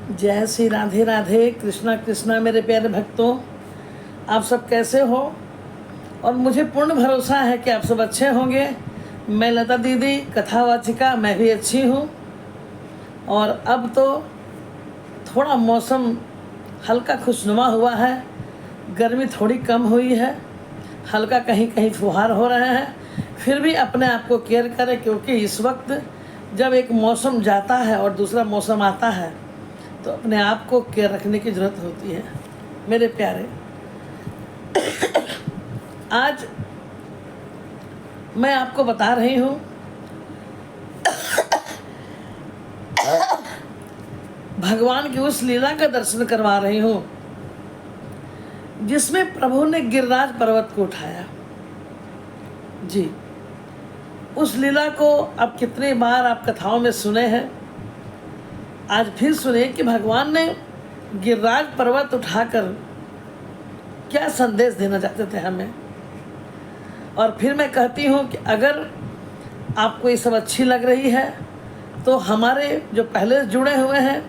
जय श्री राधे राधे। कृष्णा कृष्णा मेरे प्यारे भक्तों, आप सब कैसे हो? और मुझे पूर्ण भरोसा है कि आप सब अच्छे होंगे। मैं लता दीदी कथावाचिका, मैं भी अच्छी हूँ। और अब तो थोड़ा मौसम हल्का खुशनुमा हुआ है, गर्मी थोड़ी कम हुई है, हल्का कहीं कहीं फुहार हो रहे हैं। फिर भी अपने आप को केयर करें, क्योंकि इस वक्त जब एक मौसम जाता है और दूसरा मौसम आता है तो अपने आप को केयर रखने की ज़रूरत होती है। मेरे प्यारे, आज मैं आपको बता रही हूँ भगवान की उस लीला का दर्शन करवा रही हूँ जिसमें प्रभु ने गिरिराज पर्वत को उठाया। जी, उस लीला को अब कितनी बार आप कथाओं में सुने हैं, आज फिर सुने कि भगवान ने गिरिराज पर्वत उठाकर क्या संदेश देना चाहते थे हमें। और फिर मैं कहती हूँ कि अगर आपको ये सब अच्छी लग रही है तो हमारे जो पहले जुड़े हुए हैं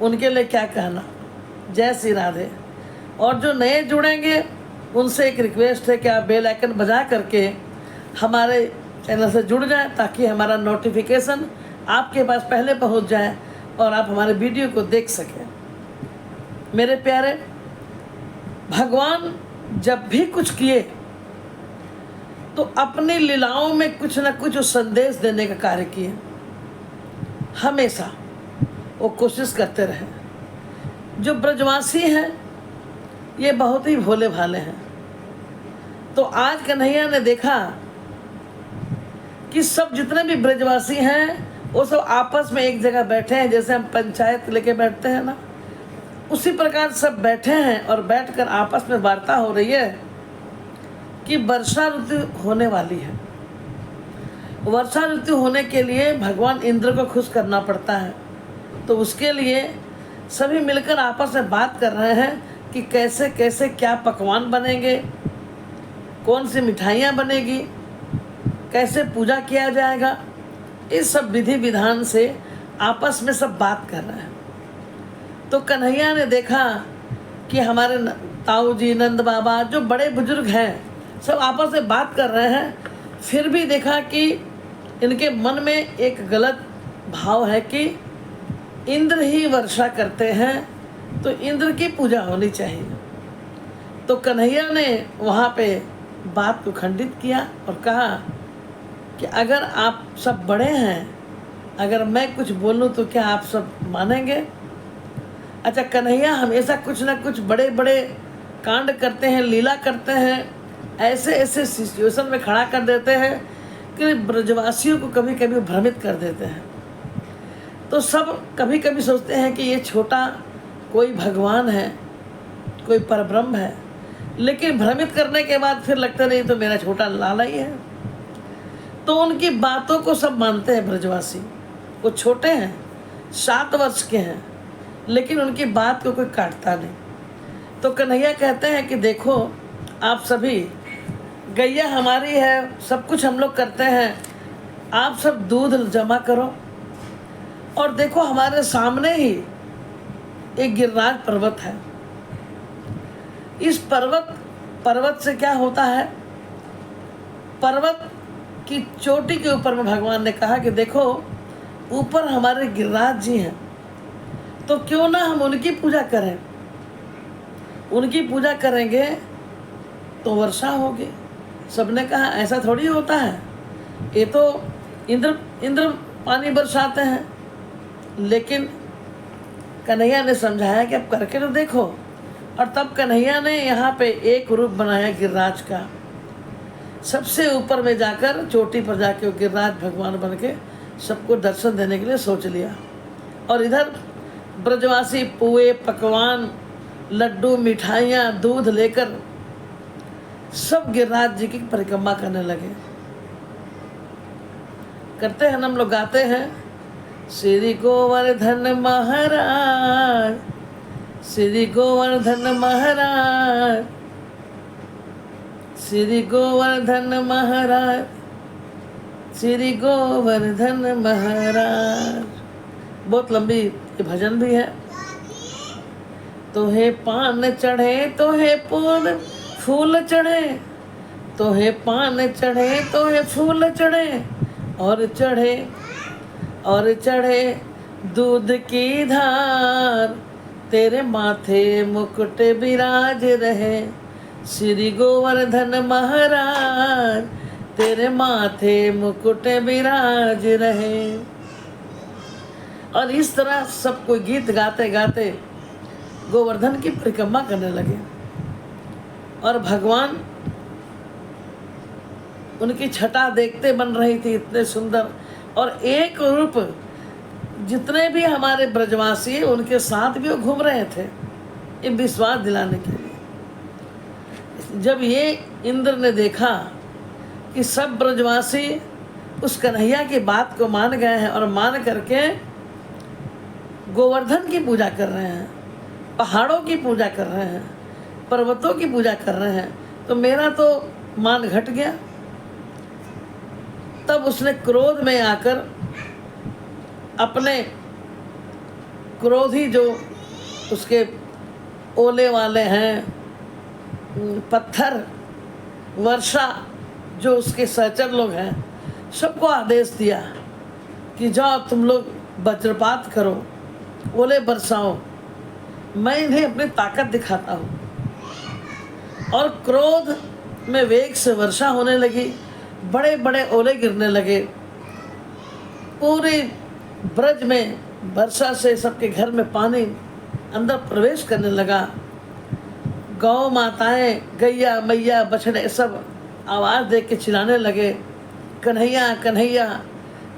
उनके लिए क्या कहना, जय श्री राधे। और जो नए जुड़ेंगे उनसे एक रिक्वेस्ट है कि आप बेल आइकन बजा करके हमारे चैनल से जुड़ जाएं, ताकि हमारा नोटिफिकेशन आपके पास पहले पहुंच जाए और आप हमारे वीडियो को देख सकें। मेरे प्यारे, भगवान जब भी कुछ किए तो अपनी लीलाओं में कुछ न कुछ संदेश देने का कार्य किए। हमेशा वो कोशिश करते रहे। जो ब्रजवासी हैं ये बहुत ही भोले भाले हैं। तो आज कन्हैया ने देखा कि सब जितने भी ब्रजवासी हैं वो सब आपस में एक जगह बैठे हैं, जैसे हम पंचायत लेके बैठते हैं ना, उसी प्रकार सब बैठे हैं और बैठकर आपस में वार्ता हो रही है कि वर्षा ऋतु होने वाली है। वर्षा ऋतु होने के लिए भगवान इंद्र को खुश करना पड़ता है। तो उसके लिए सभी मिलकर आपस में बात कर रहे हैं कि कैसे कैसे क्या पकवान बनेंगे, कौन सी मिठाइयाँ बनेगी, कैसे पूजा किया जाएगा। इस सब विधि विधान से आपस में सब बात कर रहे हैं। तो कन्हैया ने देखा कि हमारे ताऊ जी, नंद बाबा, जो बड़े बुजुर्ग हैं, सब आपस में बात कर रहे हैं। फिर भी देखा कि इनके मन में एक गलत भाव है कि इंद्र ही वर्षा करते हैं तो इंद्र की पूजा होनी चाहिए। तो कन्हैया ने वहाँ पे बात को खंडित किया और कहा कि अगर आप सब बड़े हैं, अगर मैं कुछ बोलूँ तो क्या आप सब मानेंगे? अच्छा, कन्हैया हमेशा कुछ ना कुछ बड़े बड़े कांड करते हैं, लीला करते हैं, ऐसे ऐसे सिचुएशन में खड़ा कर देते हैं कि ब्रजवासियों को कभी कभी भ्रमित कर देते हैं। तो सब कभी कभी सोचते हैं कि ये छोटा कोई भगवान है, कोई परब्रह्म है, लेकिन भ्रमित करने के बाद फिर लगता नहीं तो मेरा छोटा लाला ही है। तो उनकी बातों को सब मानते हैं ब्रजवासी। वो छोटे हैं, 7 वर्ष के हैं, लेकिन उनकी बात को कोई काटता नहीं। तो कन्हैया कहते हैं कि देखो आप सभी, गैया हमारी है, सब कुछ हम लोग करते हैं, आप सब दूध जमा करो। और देखो हमारे सामने ही एक गिरिराज पर्वत है। इस पर्वत से क्या होता है, पर्वत की चोटी के ऊपर में भगवान ने कहा कि देखो ऊपर हमारे गिरिराज जी हैं, तो क्यों ना हम उनकी पूजा करें। उनकी पूजा करेंगे तो वर्षा होगी। सबने कहा ऐसा थोड़ी होता है, ये तो इंद्र पानी बरसाते हैं। लेकिन कन्हैया ने समझाया कि अब करके तो देखो। और तब कन्हैया ने यहाँ पे एक रूप बनाया गिरिराज का। सबसे ऊपर में जाकर, चोटी पर जाके वो गिरिराज भगवान बन के सबको दर्शन देने के लिए सोच लिया। और इधर ब्रजवासी पुए, पकवान, लड्डू, मिठाइयाँ, दूध लेकर सब गिरिराज जी की परिक्रमा करने लगे। करते हैं, हम लोग गाते हैं, श्री गोवर्धन महाराज, श्री गोवर्धन महाराज, श्री गोवर्धन महाराज, श्री गोवर्धन महाराज। बहुत लंबी ये भजन भी है। तो है पान चढ़े तो है फूल चढ़े, तो है पान चढ़े तो है फूल चढ़े, और चढ़े दूध की धार, तेरे माथे मुकुट विराज रहे, श्री गोवर्धन महाराज, तेरे माथे मुकुट विराज रहे। और इस तरह सब कोई गीत गाते गाते गोवर्धन की परिक्रमा करने लगे। और भगवान उनकी छटा देखते बन रही थी, इतने सुंदर। और एक रूप जितने भी हमारे ब्रजवासी उनके साथ भी वो घूम रहे थे, ये विश्वास दिलाने के लिए। जब ये इंद्र ने देखा कि सब ब्रजवासी उस कन्हैया की बात को मान गए हैं और मान करके गोवर्धन की पूजा कर रहे हैं, पहाड़ों की पूजा कर रहे हैं, पर्वतों की पूजा कर रहे हैं, तो मेरा तो मान घट गया। तब उसने क्रोध में आकर अपने क्रोधी जो उसके ओले वाले हैं, पत्थर वर्षा जो उसके सहचर लोग हैं, सबको आदेश दिया कि जाओ तुम लोग वज्रपात करो, ओले बरसाओ, मैं इन्हें अपनी ताकत दिखाता हूँ। और क्रोध में वेग से वर्षा होने लगी, बड़े बड़े ओले गिरने लगे, पूरे ब्रज में वर्षा से सबके घर में पानी अंदर प्रवेश करने लगा। गौ माताएं, गैया मैया बछड़े सब आवाज़ दे के चिल्लाने लगे, कन्हैया कन्हैया।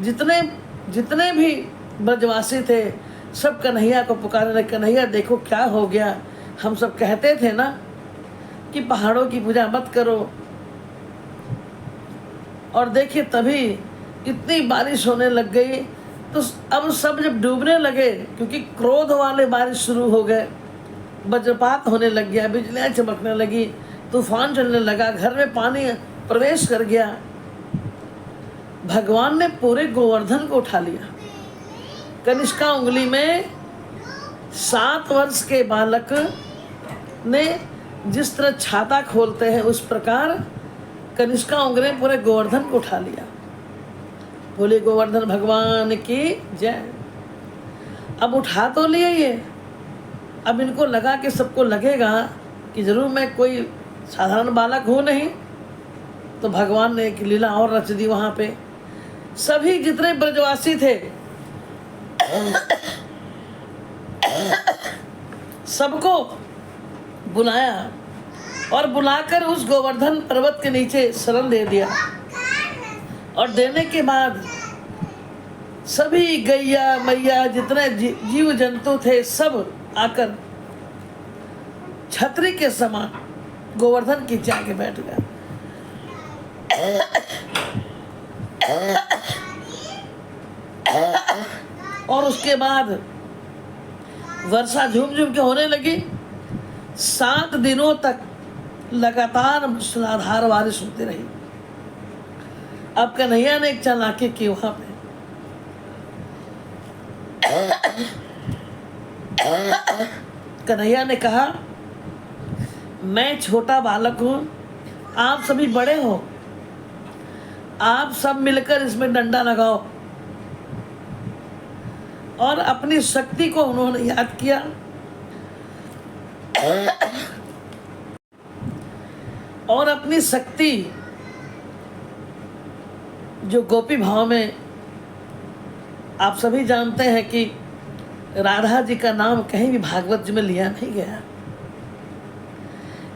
जितने जितने भी ब्रजवासी थे सब कन्हैया को पुकारने लगे, कन्हैया देखो क्या हो गया, हम सब कहते थे ना कि पहाड़ों की पूजा मत करो। और देखिए तभी इतनी बारिश होने लग गई। तो अब सब जब डूबने लगे, क्योंकि क्रोध वाले बारिश शुरू हो गए, वज्रपात होने लग गया, बिजलियाँ चमकने लगी, तूफान चलने लगा, घर में पानी प्रवेश कर गया। भगवान ने पूरे गोवर्धन को उठा लिया। कनिष्का उंगली में 7 वर्ष के बालक ने जिस तरह छाता खोलते हैं उस प्रकार कनिष्का उंगली ने पूरे गोवर्धन को उठा लिया। बोले गोवर्धन भगवान की जय। अब उठा तो लिए ये, अब इनको लगा कि सबको लगेगा कि जरूर मैं कोई साधारण बालक हूँ नहीं, तो भगवान ने एक लीला और रच दी। वहाँ पे सभी जितने ब्रजवासी थे सबको बुलाया और बुलाकर उस गोवर्धन पर्वत के नीचे शरण दे दिया। और देने के बाद सभी गैया मैया जितने जीव जंतु थे सब आकर छतरी के समान गोवर्धन की जाके बैठ गया। और उसके बाद वर्षा झूम झूम के होने लगी। 7 दिनों तक लगातार मूसलाधार बारिश होती रही। अब कन्हैया ने एक चालाकी की वहां पे, कन्हैया ने कहा मैं छोटा बालक हूं, आप सभी बड़े हो, आप सब मिलकर इसमें डंडा लगाओ। और अपनी शक्ति को उन्होंने याद किया। और अपनी शक्ति जो गोपी भाव में आप सभी जानते हैं कि राधा जी का नाम कहीं भी भागवत जी में लिया नहीं गया,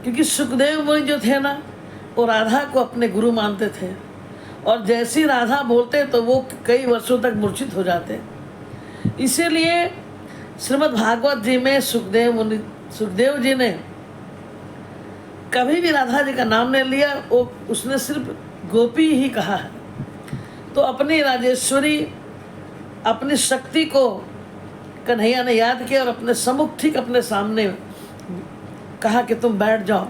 क्योंकि सुखदेव मुनि जो थे ना वो राधा को अपने गुरु मानते थे। और जैसी राधा बोलते तो वो कई वर्षों तक मूर्छित हो जाते। इसीलिए श्रीमद् भागवत जी में सुखदेव जी ने कभी भी राधा जी का नाम नहीं लिया, वो उसने सिर्फ गोपी ही कहा है। तो अपनी राजेश्वरी, अपनी शक्ति को कन्हैया ने याद किया और अपने सम्मुख ठीक अपने सामने कहा कि तुम बैठ जाओ,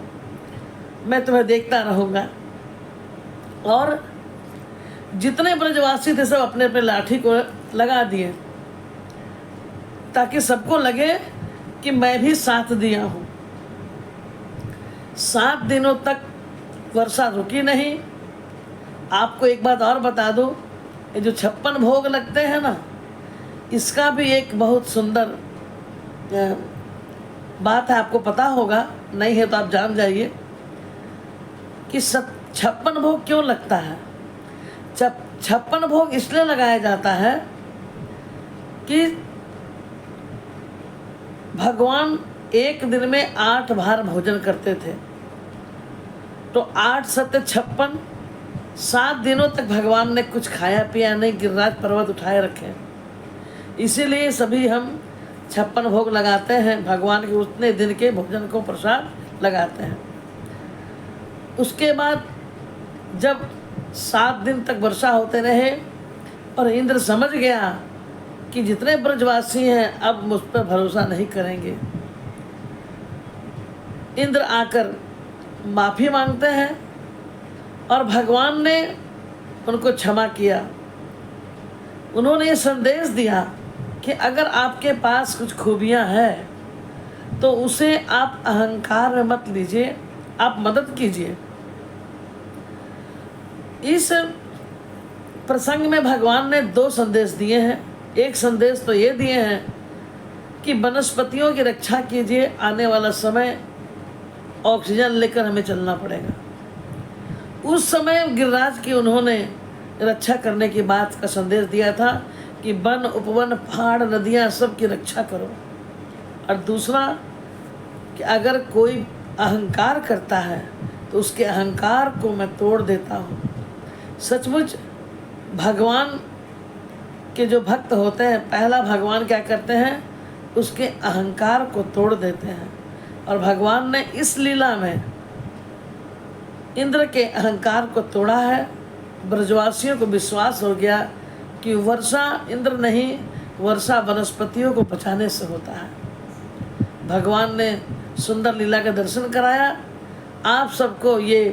मैं तुम्हें देखता रहूँगा। और जितने ब्रजवासी थे सब अपने अपने लाठी को लगा दिए। ताकि सबको लगे कि मैं भी साथ दिया हूँ। 7 दिनों तक वर्षा रुकी नहीं। आपको एक बात और बता दूं, ये जो 56 भोग लगते हैं ना, इसका भी एक बहुत सुंदर बात है, आपको पता होगा, नहीं है तो आप जान जाइए कि 56 भोग क्यों लगता है। 56 भोग इसलिए लगाया जाता है कि भगवान एक दिन में 8 बार भोजन करते थे, तो 8 सत्य 56, 7 दिनों तक भगवान ने कुछ खाया पिया नहीं, गिरिराज पर्वत उठाए रखे। इसीलिए सभी हम 56 भोग लगाते हैं, भगवान के उतने दिन के भोजन को प्रसाद लगाते हैं। उसके बाद जब 7 दिन तक वर्षा होते रहे और इंद्र समझ गया कि जितने ब्रजवासी हैं अब मुझ पर भरोसा नहीं करेंगे, इंद्र आकर माफ़ी मांगते हैं और भगवान ने उनको क्षमा किया। उन्होंने ये संदेश दिया कि अगर आपके पास कुछ खूबियां हैं तो उसे आप अहंकार में मत लीजिए, आप मदद कीजिए। इस प्रसंग में भगवान ने 2 संदेश दिए हैं। एक संदेश तो ये दिए हैं कि वनस्पतियों की रक्षा कीजिए, आने वाला समय ऑक्सीजन लेकर हमें चलना पड़ेगा। उस समय गिरिराज की उन्होंने रक्षा करने की बात का संदेश दिया था कि वन उपवन पहाड़ नदियाँ सब की रक्षा करो। और दूसरा कि अगर कोई अहंकार करता है तो उसके अहंकार को मैं तोड़ देता हूँ। सचमुच भगवान के जो भक्त होते हैं, पहला भगवान क्या करते हैं, उसके अहंकार को तोड़ देते हैं। और भगवान ने इस लीला में इंद्र के अहंकार को तोड़ा है। ब्रजवासियों को विश्वास हो गया कि वर्षा इंद्र नहीं, वर्षा वनस्पतियों को बचाने से होता है। भगवान ने सुंदर लीला का दर्शन कराया। आप सबको ये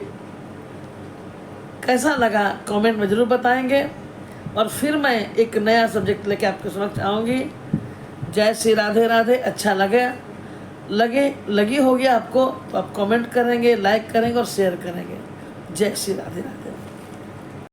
कैसा लगा कमेंट में ज़रूर बताएंगे, और फिर मैं एक नया सब्जेक्ट लेके आपके समक्ष आऊँगी। जय श्री राधे राधे। अच्छा लगी होगी आपको तो आप कमेंट करेंगे, लाइक करेंगे और शेयर करेंगे। जय श्री राधे राधे।